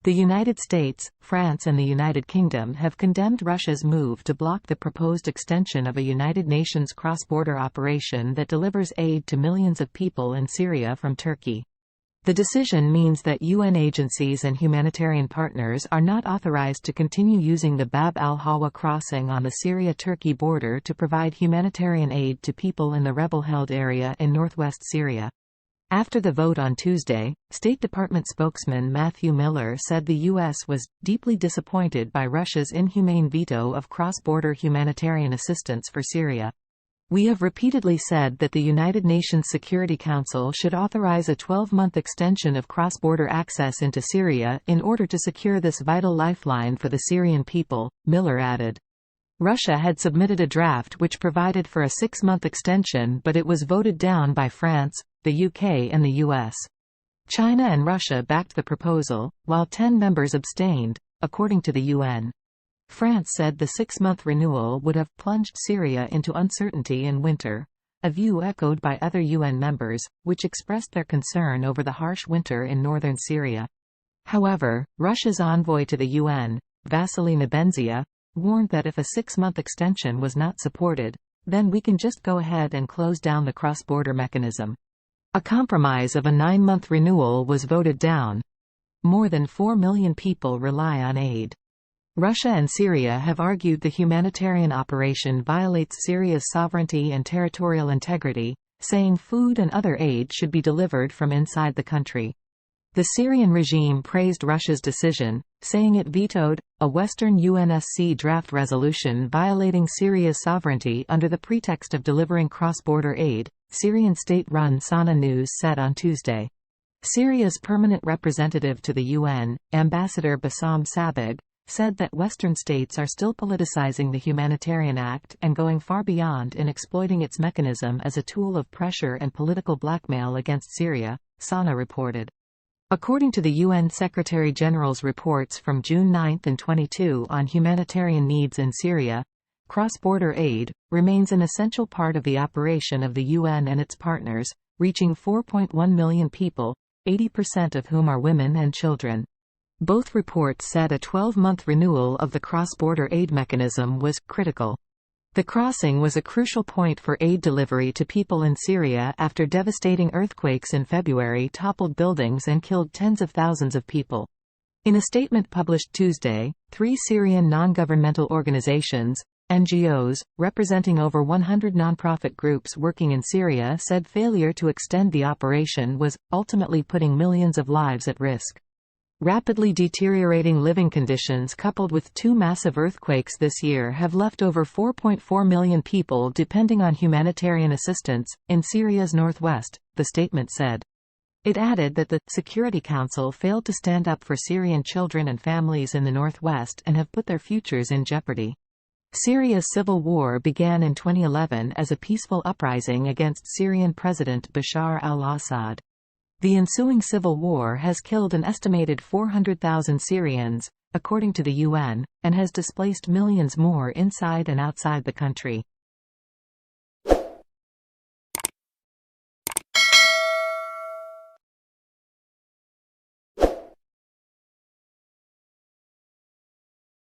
The United States, France and the United Kingdom have condemned Russia's move to block the proposed extension of a United Nations cross-border operation that delivers aid to millions of people in Syria from Turkey. The decision means that UN agencies and humanitarian partners are not authorized to continue using the Bab al-Hawa crossing on the Syria-Turkey border to provide humanitarian aid to people in the rebel-held area in northwest Syria. After the vote on Tuesday, State Department spokesman Matthew Miller said the U.S. was deeply disappointed by Russia's inhumane veto of cross-border humanitarian assistance for Syria. We have repeatedly said that the United Nations Security Council should authorize a 12-month extension of cross-border access into Syria in order to secure this vital lifeline for the Syrian people, Miller added. Russia had submitted a draft which provided for a 6-month extension, but it was voted down by France, the UK and the US. China and Russia backed the proposal, while 10 members abstained, according to the UN. France said the 6-month renewal would have plunged Syria into uncertainty in winter, a view echoed by other UN members, which expressed their concern over the harsh winter in northern Syria. However, Russia's envoy to the UN, Vasily Nebenzia, warned that if a 6-month extension was not supported, then we can just go ahead and close down the cross-border mechanism. A compromise of a 9-month renewal was voted down. More than 4 million people rely on aid. Russia and Syria have argued the humanitarian operation violates Syria's sovereignty and territorial integrity, saying food and other aid should be delivered from inside the country. The Syrian regime praised Russia's decision, saying it vetoed a Western UNSC draft resolution violating Syria's sovereignty under the pretext of delivering cross-border aid, Syrian state-run Sana News said on Tuesday. Syria's permanent representative to the UN, Ambassador Bassam Sabag, said that Western states are still politicizing the humanitarian act and going far beyond in exploiting its mechanism as a tool of pressure and political blackmail against Syria, Sana reported. According to the UN Secretary-General's reports from June 9 and 22 on humanitarian needs in Syria, cross-border aid remains an essential part of the operation of the UN and its partners, reaching 4.1 million people, 80% of whom are women and children. Both reports said a 12-month renewal of the cross-border aid mechanism was critical. The crossing was a crucial point for aid delivery to people in Syria after devastating earthquakes in February toppled buildings and killed tens of thousands of people. In a statement published Tuesday, 3 Syrian non-governmental organizations, NGOs, representing over 100 nonprofit groups working in Syria said failure to extend the operation was ultimately putting millions of lives at risk. Rapidly deteriorating living conditions coupled with 2 massive earthquakes this year have left over 4.4 million people depending on humanitarian assistance in Syria's northwest, the statement said. It added that the Security Council failed to stand up for Syrian children and families in the northwest and have put their futures in jeopardy. Syria's civil war began in 2011 as a peaceful uprising against Syrian President Bashar al-Assad. The ensuing civil war has killed an estimated 400,000 Syrians, according to the UN, and has displaced millions more inside and outside the country.